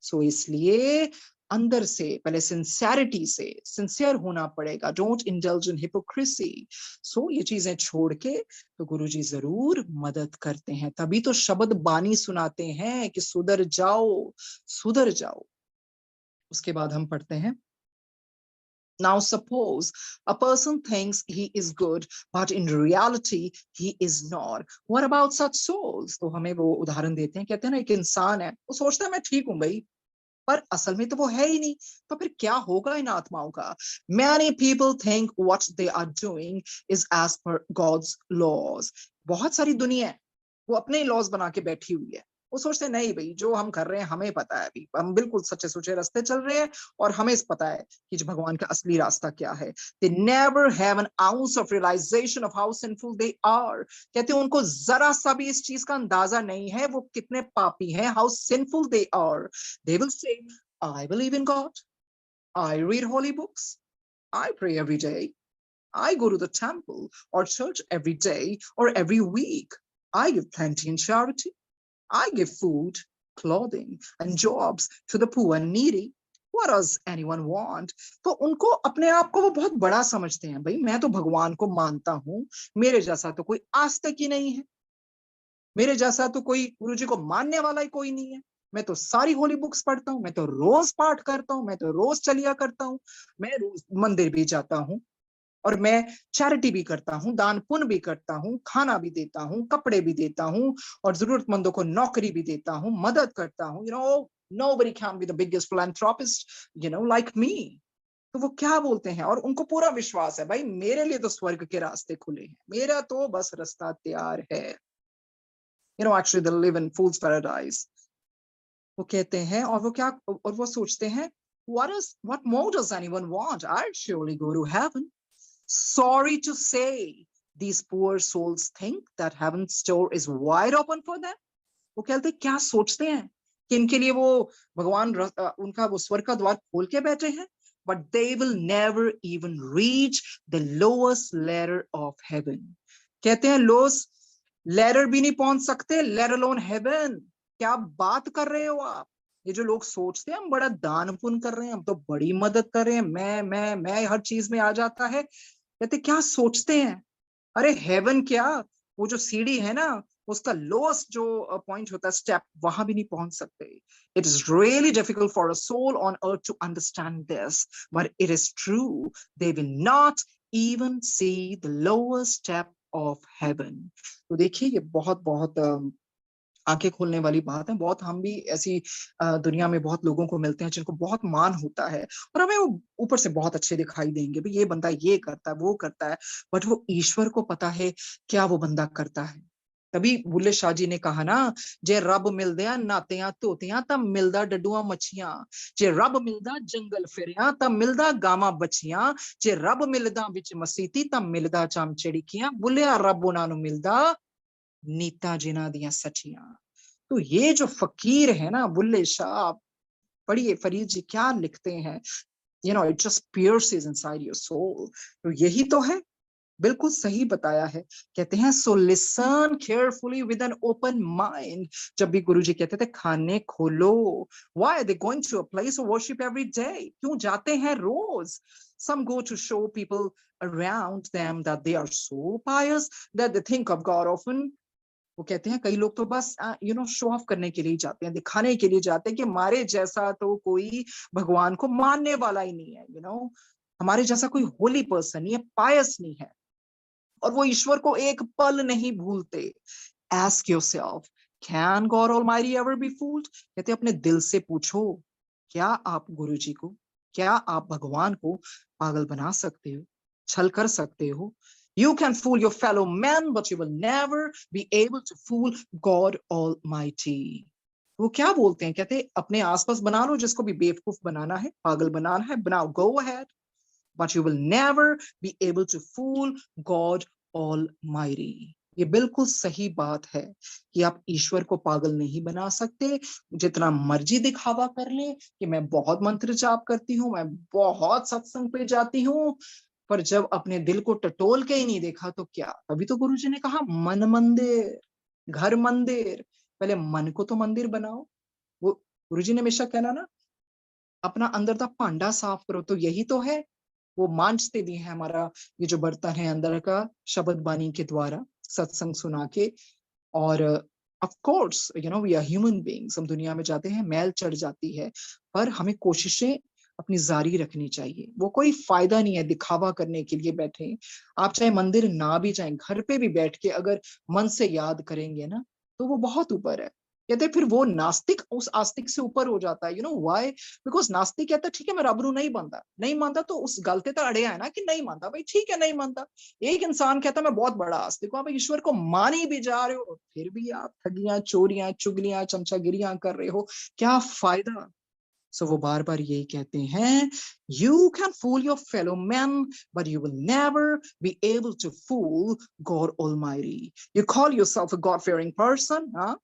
सो इसलिए अंदर से पहले सिंसेरिटी से सिंसियर होना पड़ेगा। Don't indulge in hypocrisy. So ये चीजें छोड़ के तो गुरुजी जरूर मदद करते हैं। तभी तो शब्द बानी सुनाते हैं कि सुधर जाओ, सुधर जाओ। उसके बाद हम पढ़ते हैं, now suppose a person thinks he is good, but in reality he is not. What about such souls? तो हमें वो उदाहरण देते हैं, कहते हैं ना एक इंसान है, वो सोचता है मैं ठीक हूं भाई, पर असल में तो वो है ही नहीं। तो फिर क्या होगा इन आत्माओं का? Many people think what they are doing is as per God's laws. बहुत सारी दुनिया है, वो अपने लॉज बना के बैठी हुई है। वो सोचते हैं नहीं भाई, जो हम कर रहे हैं हमें पता है, अभी हम बिल्कुल सच्चे सुचे रास्ते चल रहे हैं और हमें पता है कि जो भगवान का असली रास्ता क्या है। They never have an ounce of realization of how sinful they are. कहते हैं उनको जरा सा भी इस चीज का अंदाजा नहीं है वो कितने पापी हैं, how sinful they are. They will say, I believe in God, I read holy books, I pray every day, I go to the temple or church every day or every week, I give plenty in charity, I give food, clothing, and jobs to the poor and needy. What does anyone want? तो उनको अपने आप को वो बहुत बड़ा समझते हैं। भाई मैं तो भगवान को मानता हूँ, मेरे जैसा तो कोई आज तक ही नहीं है, मेरे जैसा तो कोई गुरुजी को मानने वाला ही कोई नहीं है। मैं तो सारी होली बुक्स पढ़ता हूँ, मैं तो रोज पाठ करता हूँ, मैं तो रोज चलिया करता हूँ, मैं रोज मंदिर भी जाता हूँ, और मैं चैरिटी भी करता हूँ, दान पुण्य भी करता हूँ, खाना भी देता हूँ, कपड़े भी देता हूँ, और जरूरतमंदों को नौकरी भी देता हूँ, मदद करता हूँ। You know, nobody can be the biggest philanthropist, you know, like me. तो वो क्या बोलते हैं, और उनको पूरा विश्वास है भाई मेरे लिए तो स्वर्ग के रास्ते खुले हैं, मेरा तो बस रास्ता तैयार है। You know, actually they live in fool's paradise. वो कहते हैं, और वो क्या, और वो सोचते हैं, what more does anyone want? I'll surely go to heaven. Sorry to say, these poor souls think that heaven's door is wide open for them. वो कहते हैं, क्या सोचते हैं कि इनके लिए वो भगवान उनका वो स्वर्ग का द्वार खोल के बैठे हैं? But they will never even reach the lowest ladder of heaven. कहते हैं lowest ladder भी नहीं पहुंच सकते, let alone heaven. क्या बात कर रहे हो आप? ये जो लोग सोचते हैं हम बड़ा दान पुण्य कर रहे हैं, हम तो बड़ी मदद कर रहे हैं, मैं हर चीज में आ जाता है, कहते क्या सोचते हैं? अरे हेवन क्या, वो जो सीढ़ी है ना, उसका लोएस्ट जो पॉइंट होता है, स्टेप, वहां भी नहीं पहुंच सकते। It is really difficult for a soul on earth to understand this, but it is true, they will not even see the lower step of heaven. तो देखिए ये बहुत बहुत आंखें खोलने वाली बात है। बहुत हम भी ऐसी दुनिया में बहुत लोगों को मिलते हैं जिनको बहुत मान होता है और हमें वो ऊपर से बहुत अच्छे दिखाई देंगे, भाई ये बंदा ये करता है वो करता है, बट वो ईश्वर को पता है क्या वो बंदा करता है। तभी बुल्ले शाह जी ने कहा ना, जे रब मिलदे नातियां धोतियां तब मिलदा डडुआ मच्छियां, जे रब मिलदा जंगल फिरिया तब मिलदा गामा बच्छियां, जे रब मिलदा विच मसीती तब मिलदा चम चिड़िकियां, बुल्लिया रब उन्हां नू मिलदा नीता जिन्हां दियां सचियां। तो ये जो फकीर है ना बुल्ले शाह, पढ़िए फरीद जी क्या लिखते हैं, it just pierces inside your soul. तो यही तो है, बिल्कुल सही बताया है। कहते हैं so listen carefully with an open mind. जब भी गुरुजी कहते थे खाने खोलो, why are they going to a place of worship every day, क्यों जाते हैं रोज? some go to show people around them that they are so pious that they think of God often। वो कहते हैं कई लोग तो बस शो ऑफ करने के लिए जाते हैं, दिखाने के लिए जाते हैं कि हमारे जैसा तो कोई भगवान को मानने वाला ही नहीं है, हमारे जैसा कोई होली पर्सन नहीं है, पायस नहीं है, और वो ईश्वर को एक पल नहीं भूलते। Ask yourself, can God Almighty ever be fooled? कहते अपने दिल से पूछो, क्या आप गुरु जी को, क्या आप भगवान को पागल बना सकते हो, छल कर सकते हो? You can fool your fellow man, but you will never be able to fool God Almighty। वो क्या बोलते हैं, कहते अपने आसपास बना लो जिसको भी बेवकूफ बनाना है, पागल बनाना है, बनाओ, go ahead, but you will never be able to fool God Almighty। ये बिल्कुल सही बात है कि आप ईश्वर को पागल नहीं बना सकते। जितना मर्जी दिखावा कर ले कि मैं बहुत मंत्र जाप करती हूँ, मैं बहुत सत्संग पे जाती हूँ, पर जब अपने दिल को टटोल के ही नहीं देखा तो क्या? तभी तो गुरुजी ने कहा मन मंदिर, घर मंदिर, पहले मन को तो मंदिर बनाओ। वो गुरुजी ने हमेशा कहना ना, अपना अंदर का भांडा साफ करो। तो यही तो है, वो मांझते भी है हमारा ये जो बर्तन है अंदर का, शब्द बानी के द्वारा, सत्संग सुना के। और of course we are human beings, हम दुनिया में जाते हैं, मैल चढ़ जाती है, पर हमें कोशिशें अपनी जारी रखनी चाहिए। वो कोई फायदा नहीं है दिखावा करने के लिए बैठे। आप चाहे मंदिर ना भी जाएं, घर पे भी बैठ के अगर मन से याद करेंगे ना, तो वो बहुत ऊपर है। कहते फिर वो नास्तिक उस आस्तिक से ऊपर हो जाता है। व्हाई? बिकॉज नास्तिक कहता ठीक है मैं रब नू नहीं मानता, नहीं मानता तो उस गलते तो अड़े है ना कि नहीं मानता, भाई ठीक है नहीं मानता। एक इंसान कहता मैं बहुत बड़ा आस्तिक हूं, आप ईश्वर को मान ही भी जा रहे हो, फिर भी आप ठगियां, चोरियां, चुगलियां, चमचागिरियां कर रहे हो, क्या फायदा? सो वो बार बार यही कहते हैं, you can fool your fellow man, but you will never be able to fool God almighty. You call yourself a God fearing person, हाँ?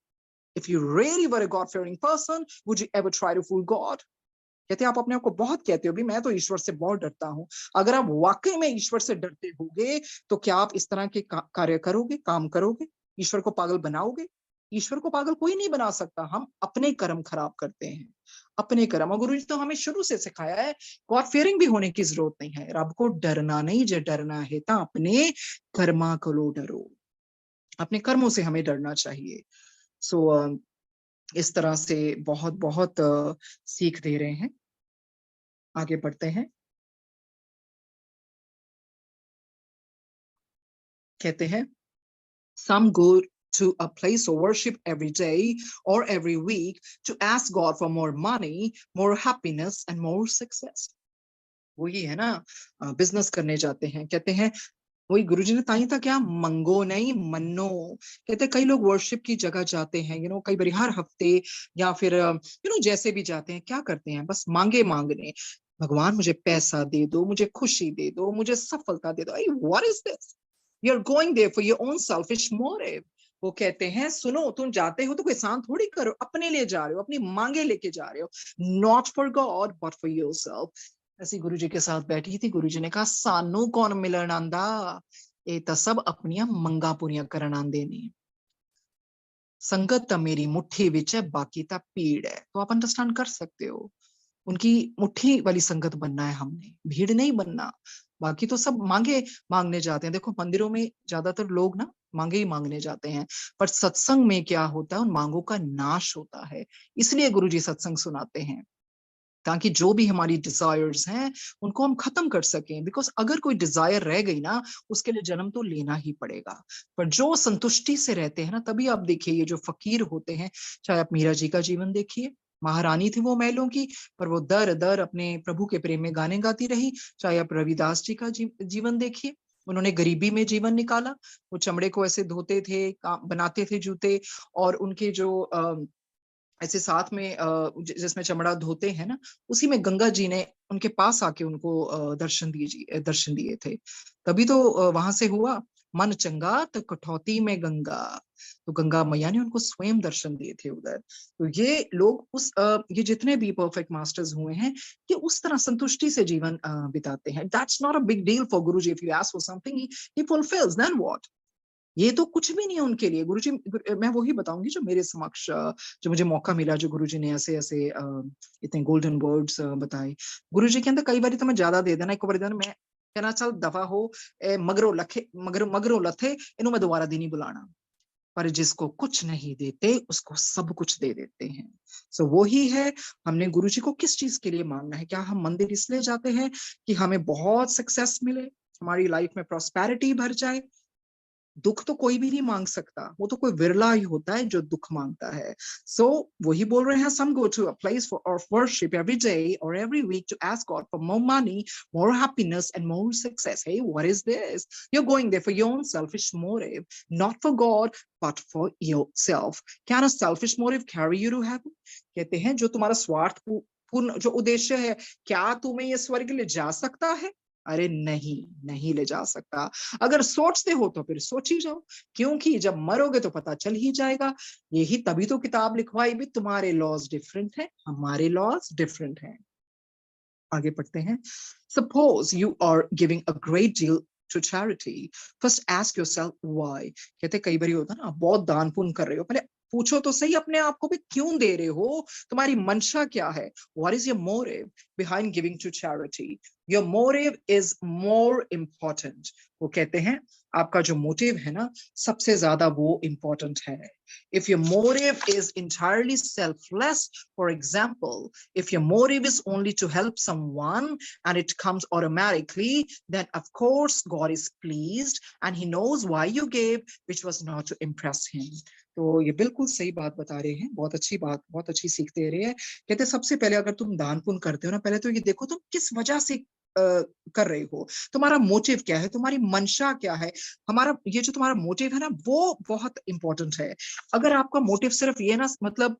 If you really were a God-fearing person, would you ever try to fool God? कहते हैं आप अपने आप को बहुत कहते हो भी मैं तो ईश्वर से बहुत डरता हूं। अगर आप वाकई में ईश्वर से डरते होगे तो क्या आप इस तरह के कार्य करोगे, काम करोगे, ईश्वर को पागल बनाओगे? ईश्वर को पागल कोई नहीं बना सकता, हम अपने कर्म खराब करते हैं, अपने कर्म। और गुरु जी तो हमें शुरू से सिखाया है, गॉड फियरिंग भी होने की जरूरत नहीं है, रब को डरना नहीं, जो डरना है तो अपने कर्मा को डरो, अपने कर्मों से हमें डरना चाहिए। सो इस तरह से बहुत बहुत सीख दे रहे हैं। आगे बढ़ते हैं। कहते हैं some go to a place of worship every day or every week to ask God for more money, more happiness and more success। वही है ना, बिजनेस करने जाते हैं, कहते हैं वही गुरुजी ने ताई था क्या, मंगो नहीं मन्नो। कहते कई लोग वर्शिप की जगह जाते हैं, कई बार हर हफ्ते या फिर जैसे भी जाते हैं, क्या करते हैं, बस मांगने, भगवान मुझे पैसा दे दो, मुझे खुशी दे दो, मुझे सफलता दे दो। What is this? You are going there for your own selfish motive. वो कहते हैं सुनो, तुम जाते हो तो कोई एहसान थोड़ी करो, अपने लिए जा रहे हो, अपनी मांगे लेके जा रहे हो, not for God but for yourself. ऐसी गुरुजी के साथ बैठी थी, गुरुजी ने कहा सानू कौन मिलन आंदा, ये तो सब अपनियां मंगा पूरियां करन आंदे ने, संगत तो मेरी मुट्ठी विच है, बाकी तो भीड़ है। तो आप अंडरस्टैंड कर सकते हो, उनकी मुट्ठी वाली संगत बनना है हमने, भीड़ नहीं बनना। बाकी तो सब मांगे मांगने जाते हैं। देखो मंदिरों में ज्यादातर लोग ना मांगे ही मांगने जाते हैं, पर सत्संग में क्या होता है, उन मांगों का नाश होता है। इसलिए गुरुजी सत्संग सुनाते हैं, ताकि जो भी हमारी डिजायर्स हैं उनको हम खत्म कर सकें। बिकॉज अगर कोई डिजायर रह गई ना, उसके लिए जन्म तो लेना ही पड़ेगा। पर जो संतुष्टि से रहते हैं ना, तभी आप देखिए ये जो फकीर होते हैं, चाहे आप मीरा जी का जीवन देखिए, महारानी थी वो महलों की, पर वो दर दर अपने प्रभु के प्रेम में गाने गाती रही। चाहे आप रविदास जी का जीवन देखिए, उन्होंने गरीबी में जीवन निकाला। वो चमड़े को ऐसे धोते थे, बनाते थे जूते, और उनके जो ऐसे साथ में जिसमें चमड़ा धोते हैं ना, उसी में गंगा जी ने उनके पास आके उनको दर्शन दिए थे। तभी तो वहां से हुआ, मन चंगा तो कठौती में गंगा। तो गंगा मैया ने उनको स्वयं दर्शन दिए थे उधर। तो ये लोग ये जितने भी परफेक्ट मास्टर्स हुए हैं, ये उस तरह संतुष्टि से जीवन बिताते हैं। That's not a big deal for Guruji. If you ask for something, he fulfils, then what? ये तो कुछ भी नहीं है उनके लिए। गुरुजी, मैं वही बताऊंगी जो मेरे समक्ष, जो मुझे मौका मिला, जो गुरुजी ने ऐसे ऐसे इतने गोल्डन वर्ड्स बताए। गुरुजी के अंदर कई बार तो मैं ज्यादा दे देना, एक बार देना, मैं कहना चल दफा हो, मगरो लथे इन्हों मैं दोबारा दिन ही बुलाना। पर जिसको कुछ नहीं देते उसको सब कुछ दे देते हैं। सो वो ही है, हमने गुरुजी को किस चीज के लिए मानना है? क्या हम मंदिर इसलिए जाते हैं कि हमें बहुत सक्सेस मिले, हमारी लाइफ में प्रॉस्पेरिटी भर जाए? दुख तो कोई भी नहीं मांग सकता, वो तो कोई विरला ही होता है जो दुख मांगता है। सो वही बोल रहे हैं, some go to a place for of worship every day or every week to ask God for more money, more happiness and more success. Hey, what is this? You're going there for your own selfish motive, not for God but for yourself. Can a selfish motive carry you to heaven? कहते हैं जो तुम्हारा स्वार्थ पूर्ण जो उद्देश्य है, क्या तुम्हें ये स्वर्ग ले जा सकता है? अरे नहीं, नहीं ले जा सकता। अगर सोचते हो तो फिर सोच ही जाओ, क्योंकि जब मरोगे तो पता चल ही जाएगा। यही तभी तो किताब लिखवाई भी, तुम्हारे लॉज डिफरेंट है, हमारे लॉज डिफरेंट हैं। आगे पढ़ते हैं। Suppose you are giving a great deal to charity, first ask yourself why. कहते कई बार होता है ना, बहुत दान पुण्य कर रहे हो, पहले पूछो तो सही अपने आप को भी, क्यों दे रहे हो? तुम्हारी मंशा क्या है? What is your motive behind giving to charity? Your motive is more important. वो कहते हैं आपका जो मोटिव है ना, सबसे ज्यादा वो इम्पोर्टेंट है। If your motive is entirely selfless, for example, if your motive is only to help someone and it comes automatically, then of course God is pleased and he knows why you gave, which was not to impress him. तो ये बिल्कुल सही बात बता रहे हैं, बहुत अच्छी बात, बहुत अच्छी सीख दे रहे हैं। कहते सबसे पहले अगर तुम दान पुण्य करते हो ना, पहले तो ये देखो तुम किस वजह से कर रहे हो, तुम्हारा मोटिव क्या है, तुम्हारी मंशा क्या है। हमारा ये जो तुम्हारा मोटिव है ना, वो बहुत इंपॉर्टेंट है। अगर आपका मोटिव सिर्फ ये ना, मतलब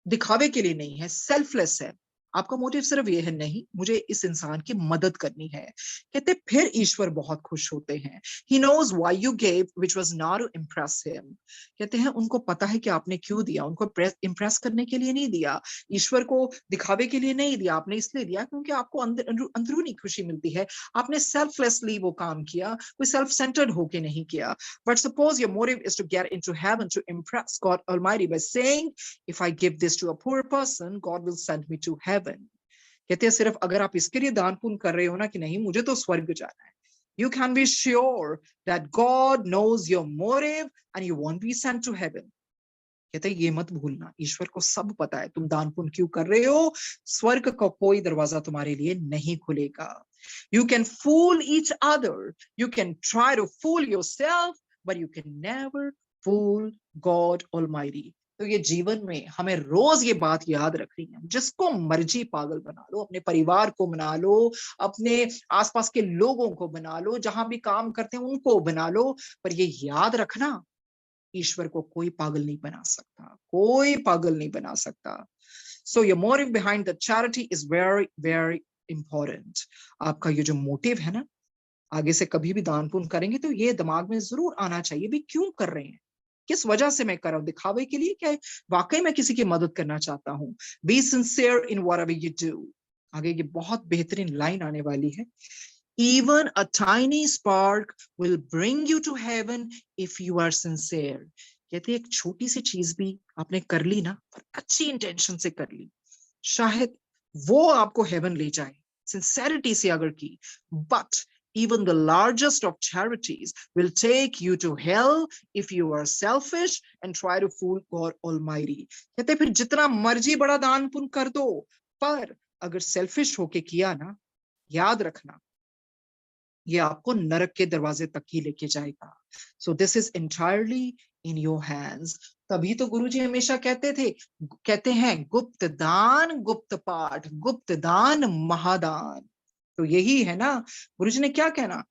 दिखावे के लिए नहीं है, सेल्फलेस है, आपका मोटिव सिर्फ ये है, नहीं मुझे इस इंसान की मदद करनी है, कहते फिर ईश्वर बहुत खुश होते हैं। He knows why you gave, which was not to impress him. कहते हैं उनको पता है कि आपने क्यों दिया, उनको इम्प्रेस करने के लिए नहीं दिया, ईश्वर को दिखावे के लिए नहीं दिया, आपने इसलिए दिया क्योंकि आपको अंदरूनी खुशी मिलती है। आपने सेल्फलेसली वो काम किया, कोई सेल्फ सेंटर्ड होके नहीं किया। But suppose your motive is to get into heaven, to impress God Almighty by saying, if I give this to a poor person, God will send me to heaven. कहते हैं सिर्फ अगर आप इसके लिए दान पुण्य कर रहे हो ना कि नहीं मुझे तो स्वर्ग जाना है, you can be sure that God knows your motive and you won't be sent to heaven. कहते हैं ये मत भूलना, ईश्वर को सब पता है तुम दान पुण्य क्यों कर रहे हो, स्वर्ग का कोई दरवाजा तुम्हारे लिए नहीं खुलेगा। You can fool each other, you can try to fool yourself, but you can never fool God Almighty. तो ये जीवन में हमें रोज ये बात याद रखनी है, जिसको मर्जी पागल बना लो, अपने परिवार को बना लो, अपने आसपास के लोगों को बना लो, जहां भी काम करते हैं उनको बना लो, पर ये याद रखना, ईश्वर को कोई पागल नहीं बना सकता, कोई पागल नहीं बना सकता। So your motive behind the charity is very very important. आपका ये जो मोटिव है ना, आगे से कभी भी दान पुण्य करेंगे तो ये दिमाग में जरूर आना चाहिए भी, क्यों कर रहे हैं, किस वजह से मैं कर रहा हूं, दिखावे के लिए क्या वाकई में किसी की मदद करना चाहता हूं। Be sincere in whatever you do. आगे ये बहुत बेहतरीन लाइन आने वाली है। Even a tiny spark will bring you to heaven if you are sincere. कहते एक छोटी सी चीज भी आपने कर ली ना, अच्छी इंटेंशन से कर ली, शायद वो आपको हेवन ले जाए, सिंसेरिटी से अगर की। But even the largest of charities will take you to hell if you are selfish and try to fool God Almighty. कहते फिर जितना मर्जी बड़ा दान पुण्य कर दो, पर अगर सेल्फिश होके किया ना, याद रखना ये आपको नरक के दरवाजे तक ही लेके जाएगा। So this is entirely in your hands. तभी तो गुरुजी हमेशा कहते हैं गुप्त दान गुप्त पाठ, गुप्त दान महादान। तो यही है ना, गुरुजी ने क्या कहना,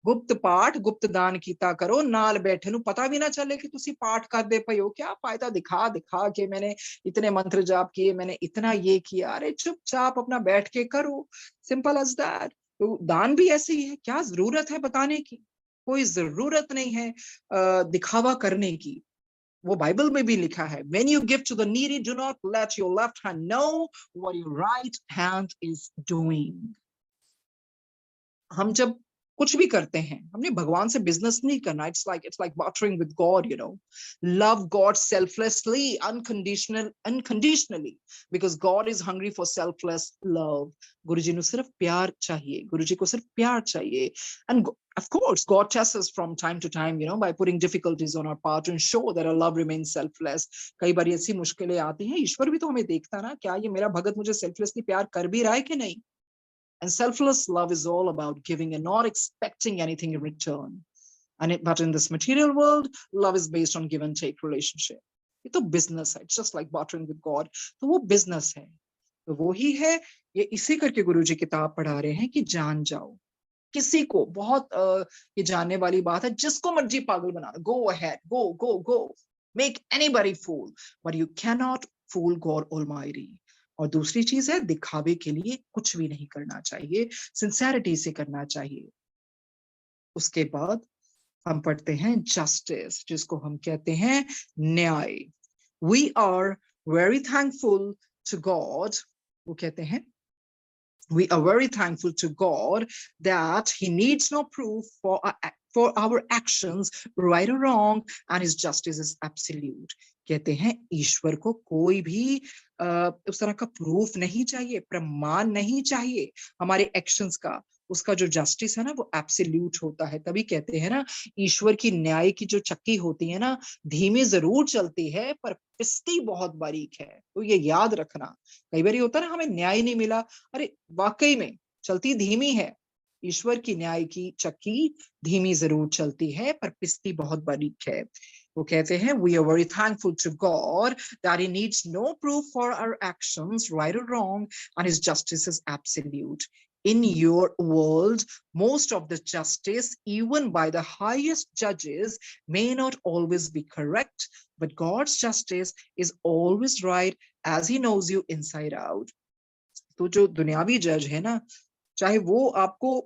गुप्त पाठ गुप्त दान कीता करो, नाल बैठे नु पता भी ना चले कि तुसी पाठ करदे पए हो। क्या फायदा दिखा दिखा के मैंने इतने मंत्र जाप किए, मैंने इतना ये किया। अरे चुपचाप अपना बैठ के करो, सिंपल एज दैट। तो दान भी ऐसे ही है, क्या जरूरत है बताने की, कोई जरूरत नहीं है दिखावा करने की। वो बाइबल में भी लिखा है, when you give to the needy, do not let your left hand know what your right hand is doing। हम जब कुछ भी करते हैं, हमने भगवान से बिजनेस नहीं करना। It's like bartering with God, you know. Love God selflessly, unconditionally, because God is hungry for selfless love. Guruji को सिर्फ प्यार चाहिए, गुरुजी को सिर्फ प्यार चाहिए। And of course God tests us from time to time, you know, by putting difficulties on our path to ensure that our love remains selfless। कई बार ऐसी मुश्किलें आती हैं, ईश्वर भी तो हमें देखता ना, क्या ये मेरा भगत मुझे सेल्फलेसली प्यार कर भी रहा है कि नहीं। And selfless love is all about giving and not expecting anything in return। But in this material world, love is based on give and take relationship। ये तो business है, it's just like bartering with God। तो वो business है, तो वो ही है। ये इसी करके गुरुजी किताब पढ़ा रहे हैं कि जान जाओ किसी को। बहुत ये जानने वाली बात है, जिसको मर्जी पागल बना, go ahead, go, make anybody fool, but you cannot fool God Almighty। और दूसरी चीज है, दिखावे के लिए कुछ भी नहीं करना चाहिए, सिंसेरिटी से करना चाहिए। उसके बाद हम पढ़ते हैं जस्टिस, जिसको हम कहते हैं न्याय। We are very thankful to God, वो कहते हैं we are very thankful to God that he needs no proof for our actions, right or wrong, and his justice is absolute। कहते हैं ईश्वर को कोई भी उस तरह का प्रूफ नहीं चाहिए, प्रमाण नहीं चाहिए हमारे एक्शंस का। उसका जो जस्टिस है ना वो एब्सोल्यूट होता है। तभी कहते हैं ना, ईश्वर की न्याय की जो चक्की होती है ना, धीमी जरूर चलती है पर पिसती बहुत बारीक है। तो ये याद रखना। कई बार होता है ना, हमें न्याय नहीं मिला, अरे वाकई में चलती धीमी है, ईश्वर की न्याय की चक्की धीमी जरूर चलती है पर पिसती बहुत बारीक है। वो कहते हैं we are very thankful to God that he needs no proof for our actions, right or wrong, and his justice is absolute। In your world, most of the justice, even by the highest judges, may not always be correct, but God's justice is always right as he knows you inside out। तो जो दुनियावी जज है ना, चाहे वो आपको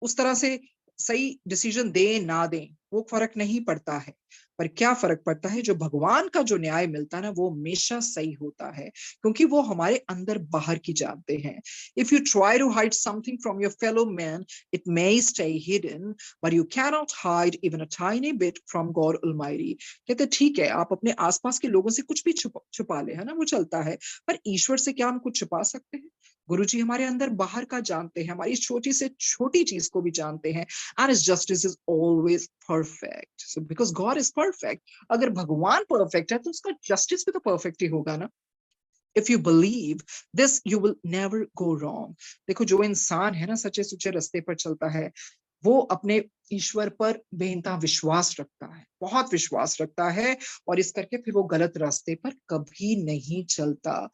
उस तरह से सही डिसीजन दे ना दे, वो फर्क नहीं पड़ता है। पर क्या फर्क पड़ता है, जो भगवान का जो न्याय मिलता है ना, वो हमेशा सही होता है, क्योंकि वो हमारे अंदर बाहर की जानते हैं। If you try to hide something from your fellow man, it may stay hidden, but you cannot hide even a tiny bit from God almighty. कहते ठीक है, आप अपने आसपास के लोगों से कुछ भी छुपा ले, है ना, वो चलता है, पर ईश्वर से क्या हम कुछ छुपा सकते हैं। गुरुजी हमारे अंदर बाहर का जानते हैं, हमारी छोटी से छोटी चीज को भी जानते हैं। And his justice is always perfect। So because God is perfect, अगर भगवान परफेक्ट है तो उसका जस्टिस भी तो परफेक्ट ही होगा ना। If you believe this, you will never go wrong। देखो, जो इंसान है ना सच्चे सुच्चे रास्ते पर चलता है, वो अपने ईश्वर पर बेइंतहा विश्वास रखता है, बहुत विश्वास रखता है, और इस करके फिर वो गलत रास्ते पर कभी नहीं चलता।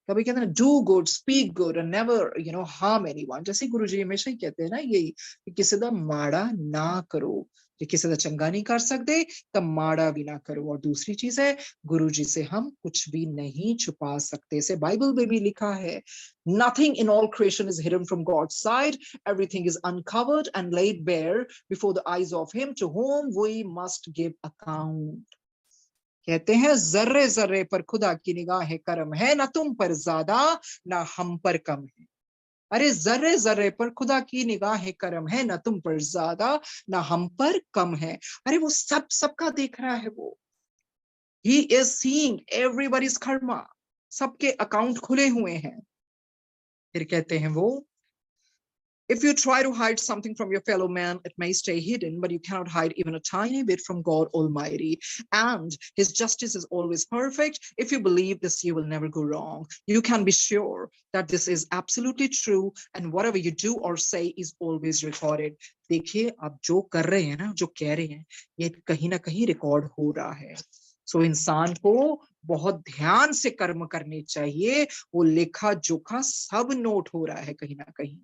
कभी कहते हैं do good, speak good and never harm anyone. जैसे गुरुजी हमेशा ही कहते हैं ना, यही कि किसी का माड़ा ना करो, कि किसी का चंगा नहीं कर सकते तब माड़ा भी ना करो। और दूसरी चीज है, गुरुजी से हम कुछ भी नहीं छुपा सकते। से बाइबल में भी लिखा है, nothing in all creation is hidden from God's sight, everything is uncovered and laid bare before the eyes of him to whom we must give account। कहते हैं जर्रे जर्रे पर खुदा की निगाह करम है, ना तुम पर ज्यादा ना हम पर कम है। अरे जर्रे जर्रे पर खुदा की निगाह करम है, ना तुम पर ज्यादा ना हम पर कम है। अरे वो सबका देख रहा है, वो he is seeing everybody's Karma, सबके अकाउंट खुले हुए हैं। फिर कहते हैं वो If you try to hide something from your fellow man, it may stay hidden, but you cannot hide even a tiny bit from God Almighty. And His justice is always perfect. If you believe this, you will never go wrong. You can be sure that this is absolutely true, and whatever you do or say is always recorded. देखिए, आप जो कर रहे हैं ना, जो कह रहे हैं, ये कहीं ना कहीं रिकॉर्ड हो रहा है. सो इंसान को बहुत ध्यान से कर्म करने चाहिए. वो लेखा जोखा सब नोट हो रहा है कहीं ना कहीं.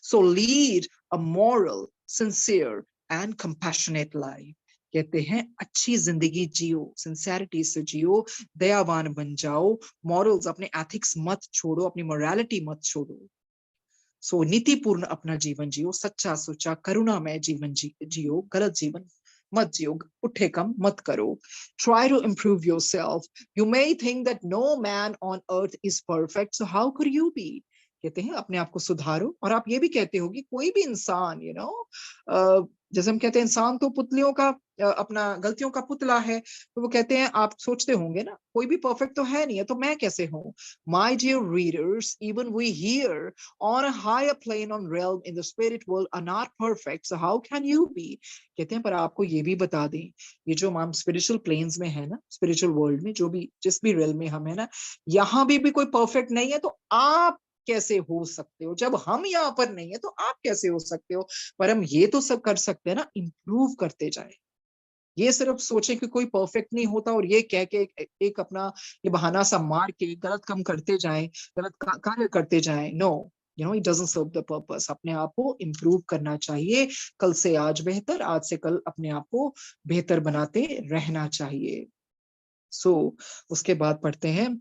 So lead a moral, sincere and compassionate life. कहते हैं अच्छी जिंदगी जियो, सिंसेरिटी से जियो, दयावान बन जाओ, मॉरल्स अपने एथिक्स मत छोड़ो, अपनी मोरालिटी मत छोड़ो. सो नीतिपूर्ण अपना जीवन जियो, सच्चा सुचा करुणामय जीवन जियो, गलत जीवन मत जियो, उठे कम मत करो. Try to improve yourself. You may think that no man on earth is perfect, so how could you be? कहते हैं अपने आप को सुधारो. और आप ये भी कहते हो कि कोई भी इंसान, जैसे हम कहते हैं इंसान तो पुतलियों का, अपना गलतियों का पुतला है, तो वो कहते हैं आप सोचते होंगे ना कोई भी परफेक्ट तो है नहीं है, तो मैं कैसे हूं. My dear readers, even we here on a higher plane on realm in the spirit world are not perfect, so how can you be? कहते हैं पर आपको ये भी बता दें, ये जो हम स्पिरिचुअल प्लेन्स में है ना, स्पिरिचुअल वर्ल्ड में जो भी जिस भी रेल में हम है ना, यहाँ भी कोई परफेक्ट नहीं है, तो आप कैसे हो सकते हो. जब हम यहाँ पर नहीं है तो आप कैसे हो सकते हो. पर हम ये तो सब कर सकते हैं ना, इंप्रूव करते जाए. ये सिर्फ सोचे कि कोई परफेक्ट नहीं होता और ये कह के एक अपना ये बहाना सा मार के गलत काम करते जाएं, गलत कार्य करते जाएं. No, it doesn't serve the purpose. अपने आप को इम्प्रूव करना चाहिए. कल से आज बेहतर, आज से कल अपने आप को बेहतर बनाते रहना चाहिए. उसके बाद पढ़ते हैं,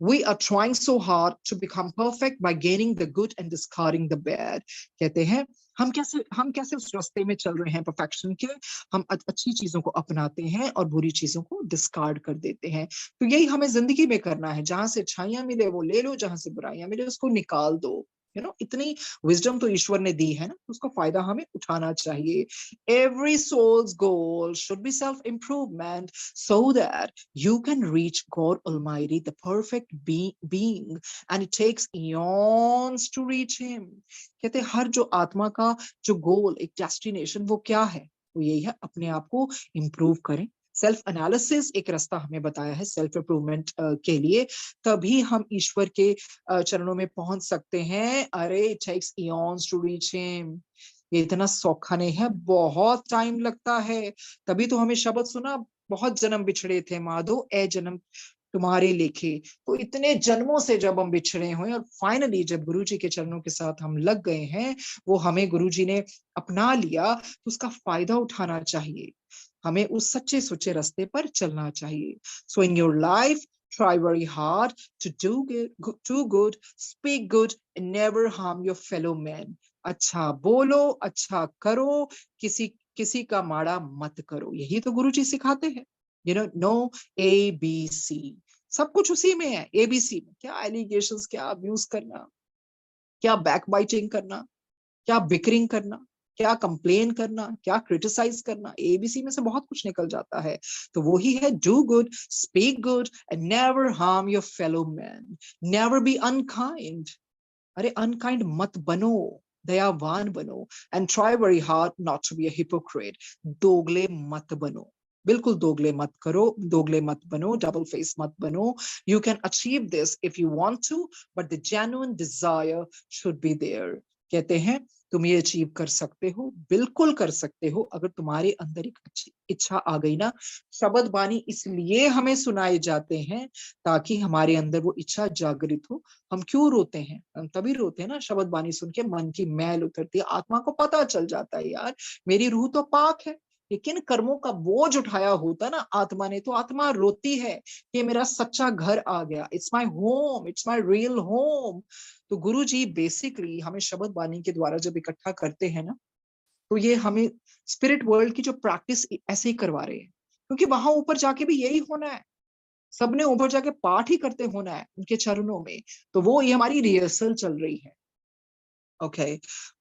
We are trying so hard to become perfect by gaining the good and discarding the bad. कहते हैं हम कैसे उस रास्ते में चल रहे हैं परफेक्शन के. हम अच्छी चीजों को अपनाते हैं और बुरी चीजों को डिस्कार्ड कर देते हैं. तो यही हमें जिंदगी में करना है. जहां से अच्छाइयां मिले वो ले लो, जहां से बुराइयां मिले उसको निकाल दो. इतनी विजडम तो ईश्वर ने दी है ना, उसका फायदा हमें उठाना चाहिए. Every soul's goal should be self-improvement so that you can reach God Almighty, the perfect being, and it takes eons to reach Him. कहते हर जो आत्मा का जो गोल, एक डेस्टिनेशन, वो क्या है? वो यही है, अपने आप को इम्प्रूव करें. सेल्फ एनालिसिस एक रास्ता हमें बताया है सेल्फ इम्प्रूवमेंट के लिए. तभी हम ईश्वर के चरणों में पहुंच सकते हैं. अरे it takes eons to reach him. ये इतना सौखा नहीं है, बहुत टाइम लगता है. तभी तो हमें शब्द सुना, बहुत जन्म बिछड़े थे माधो, ए जन्म तुम्हारे लेखे. तो इतने जन्मों से जब हम बिछड़े हुए और फाइनली जब गुरुजी के चरणों के साथ हम लग गए हैं, वो हमें गुरुजी ने अपना लिया, तो उसका फायदा उठाना चाहिए. हमें उस सच्चे सुच्चे रास्ते पर चलना चाहिए. So in your life try very hard to do good, speak good and never harm your fellow man. अच्छा बोलो, अच्छा करो, किसी का माड़ा मत करो. यही तो गुरुजी सिखाते हैं. नो ABC, सब कुछ उसी में है. ABC में क्या एलिगेशंस, क्या अब्यूज करना, क्या बैकबाइटिंग करना, क्या बिकरिंग करना, क्या कंप्लेन करना, क्या क्रिटिसाइज करना. ABC में से बहुत कुछ निकल जाता है. तो वही है, do good, speak good and never harm your fellow man. Never be unkind. अरे अनकाइंड मत बनो, दयावान बनो. And try very hard not to be a hypocrite. दोगले मत बनो, बिल्कुल दोगले मत करो, दोगले मत बनो, डबल फेस मत बनो. You can achieve this if you want to, but the genuine desire should be there. कहते हैं तुम ये अचीव कर सकते हो, बिल्कुल कर सकते हो, अगर तुम्हारे अंदर एक अच्छी इच्छा आ गई ना. शब्द बानी इसलिए हमें सुनाए जाते हैं ताकि हमारे अंदर वो इच्छा जागृत हो. हम क्यों रोते हैं? हम तभी रोते हैं ना शब्द बानी सुन के, मन की मैल उतरती है, आत्मा को पता चल जाता है यार मेरी रूह तो पाक है. लेकिन कर्मों का बोझ उठाया होता ना आत्मा ने, तो आत्मा रोती है कि मेरा सच्चा घर आ गया. It's my home, it's my real home. तो गुरुजी बेसिकली हमें शब्द बानी के द्वारा जब इकट्ठा करते हैं ना, तो ये हमें स्पिरिट वर्ल्ड की जो प्रैक्टिस ऐसे ही करवा रहे हैं, क्योंकि वहां ऊपर जाके भी यही होना है. सबने ऊपर जाके पाठ ही करते होना है उनके चरणों में. तो वो ये हमारी रिहर्सल चल रही है. Okay,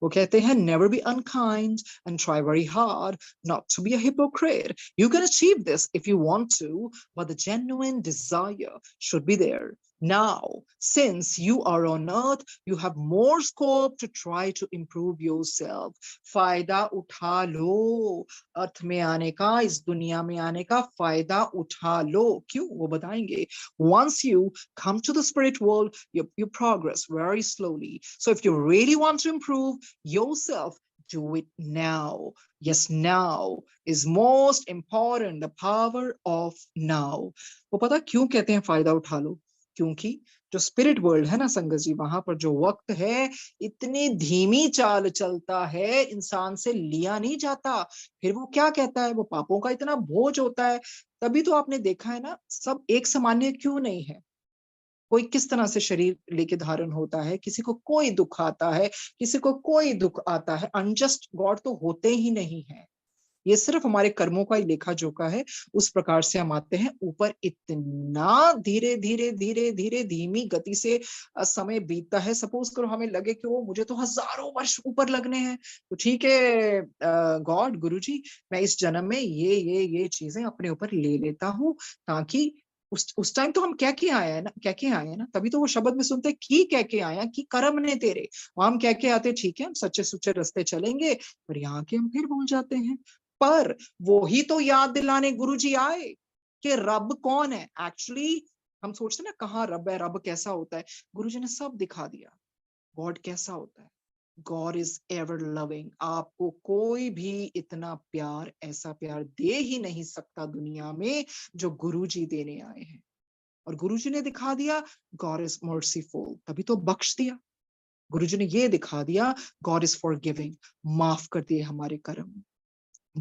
वो कहते हैं never be unkind and try very hard not to be a hypocrite. You can achieve this if you want to, but the genuine desire should be there. Now, since you are on earth, you have more scope to try to improve yourself. फायदा उठा लो, अर्थ में आने का, इस दुनिया में आने का फायदा उठा लो. क्यों? वो बताएंगे. Once you come to the spirit world, you progress very slowly. So if you really want to improve yourself, do it now. Yes, now is most important. The power of now. वो पता क्यों कहते हैं फायदा उठा लो? क्योंकि जो spirit world है ना संगत जी, वहां पर जो वक्त है इतनी धीमी चाल चलता है, इंसान से लिया नहीं जाता. फिर वो क्या कहता है, वो पापों का इतना बोझ होता है. तभी तो आपने देखा है ना, सब एक सामान्य क्यों नहीं है. कोई किस तरह से शरीर लेके धारण होता है, किसी को कोई दुख आता है, किसी को कोई दुख आता है. अनजस्ट गॉड तो होते ही नहीं है. ये सिर्फ हमारे कर्मों का ही लेखा जोखा है. उस प्रकार से हम आते हैं ऊपर. इतना धीरे धीरे धीरे धीरे धीमी गति से समय बीतता है. सपोज करो हमें लगे कि वो मुझे तो हजारों वर्ष ऊपर लगने हैं, तो ठीक है गॉड, गुरुजी, मैं इस जन्म में ये चीजें अपने ऊपर ले लेता हूँ, ताकि उस टाइम तो हम कह के आए हैं ना, कह के आए हैं ना. तभी तो वो शब्द में सुनते हैं कि कह के आया कि कर्म ने तेरे. वहां हम कह के आते ठीक है, हम सच्चे सुच्चे रास्ते चलेंगे, पर यहाँ के हम फिर भूल जाते हैं. पर वो ही तो याद दिलाने गुरुजी आए कि रब कौन है. एक्चुअली हम सोचते हैं ना कहाँ रब है, रब कैसा होता है. गुरुजी ने सब दिखा दिया. गॉड कैसा होता है. God is ever loving. आपको कोई भी इतना प्यार, ऐसा प्यार दे ही नहीं सकता दुनिया में जो गुरुजी देने आए हैं. और गुरुजी ने दिखा दिया गॉड इज मर्सीफुल, तभी तो बख्श दिया. गुरुजी ने ये दिखा दिया गॉड इज फॉरगिविंग, माफ कर दिए हमारे कर्म.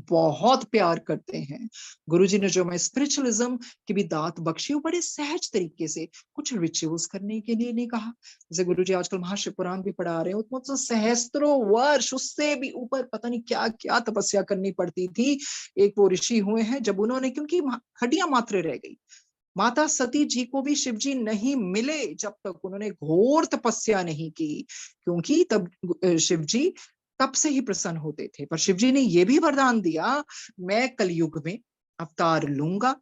बहुत प्यार करते हैं. गुरुजी ने जो हमें स्पिरिचुअलिज्म की भी दात बख्शी, वो बड़े सहज तरीके से, कुछ रिचुअल्स करने के लिए नहीं कहा. जैसे गुरुजी आजकल महाशिव पुराण भी पढ़ा रहे हैं, उसमें तो सहस्त्रों वर्ष, उससे भी ऊपर पता नहीं क्या क्या तपस्या करनी पड़ती थी. एक वो ऋषि हुए हैं, जब उन्होंने, क्योंकि हड्डियां मात्र रह गई, माता सती जी को भी शिव जी नहीं मिले जब तक उन्होंने घोर तपस्या नहीं की. क्योंकि तब शिव जी तब से ही प्रसन्न होते थे. पर शिव जी ने यह भी वरदान दिया, मैं कलयुग में अवतार लूंगा,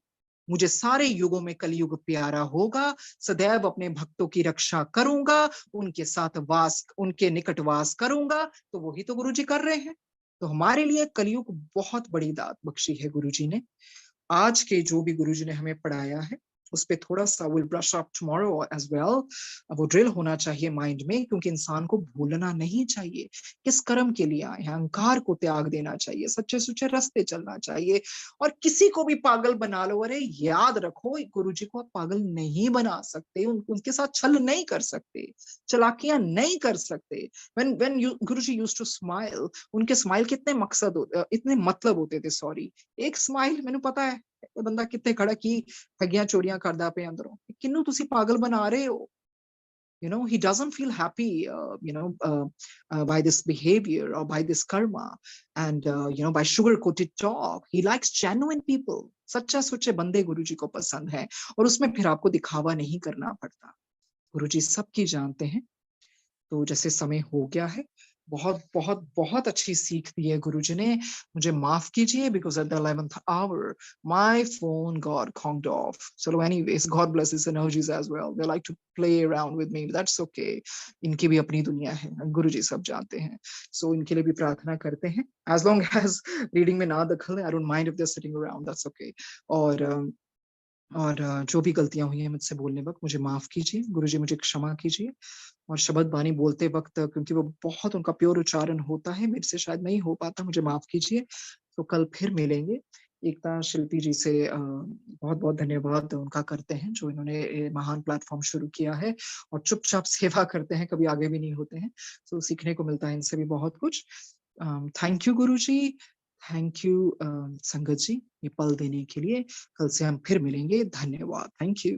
मुझे सारे युगों में कलयुग प्यारा होगा, सदैव अपने भक्तों की रक्षा करूंगा, उनके साथ वास, उनके निकट वास करूंगा. तो वही तो गुरु जी कर रहे हैं. तो हमारे लिए कलयुग बहुत बड़ी दात बख्शी है गुरुजी ने. आज के जो भी गुरुजी ने हमें पढ़ाया है उस पे थोड़ा सा will brush up tomorrow as well. वो ड्रिल होना चाहिए माइंड में, क्योंकि इंसान को भूलना नहीं चाहिए किस कर्म के लिए आए हैं. अहंकार को त्याग देना चाहिए, सच्चे सुच्चे रास्ते चलना चाहिए, और किसी को भी पागल बना लो. अरे याद रखो, गुरुजी को आप पागल नहीं बना सकते, उनके साथ छल नहीं कर सकते, चालाकियां नहीं कर सकते. when Guruji used to smile, उनके स्माइल के इतने मकसद इतने मतलब होते थे. सॉरी, एक स्माइल ਮੈਨੂੰ ਪਤਾ ਹੈ ਇਹ ਬੰਦਾ ਕਿੱਥੇ ਖੜਾ ਕੀ ਠੱਗੀਆਂ ਚੋਰੀਆਂ ਕਰਦਾ ਪਿਆ ਅੰਦਰੋਂ. ਕਿੰਨੂੰ ਤੁਸੀਂ ਪਾਗਲ ਬਣਾ ਰਹੇ ਹੋ. You know, he doesn't feel happy by this behavior or by this karma, and by sugar coated talk. He likes genuine people. सच्चा सुच्चे बंदे गुरुजी को पसंद है, और उसमें फिर आपको दिखावा नहीं करना पड़ता. गुरुजी सबकी जानते हैं. तो जैसे समय हो गया है, बहुत बहुत बहुत अच्छी सीख दी है गुरुजी ने. मुझे माफ कीजिए, because at the 11th hour my phone got conked off. So anyways, God bless his energies as well. They like to play around with me, but that's okay. इनकी भी अपनी दुनिया है, गुरुजी सब जानते हैं. So इनके लिए भी प्रार्थना करते हैं. As long as reading में ना दखल है, I don't mind if they're sitting around, that's okay. और जो भी गलतियां हुई हैं मुझसे बोलने वक्त, मुझे माफ कीजिए गुरुजी, मुझे क्षमा कीजिए. और शब्द बानी बोलते वक्त, क्योंकि वो बहुत उनका प्योर उच्चारण होता है, मेरे से शायद नहीं हो पाता, मुझे माफ कीजिए. तो कल फिर मिलेंगे. एकता शिल्पी जी से बहुत बहुत धन्यवाद उनका करते हैं, जो इन्होंने महान प्लेटफॉर्म शुरू किया है और चुपचाप सेवा करते हैं, कभी आगे भी नहीं होते हैं. तो सीखने को मिलता है इनसे भी बहुत कुछ. Thank you Guruji, thank you संगत जी, ये पल देने के लिए. कल से हम फिर मिलेंगे. धन्यवाद. Thank you.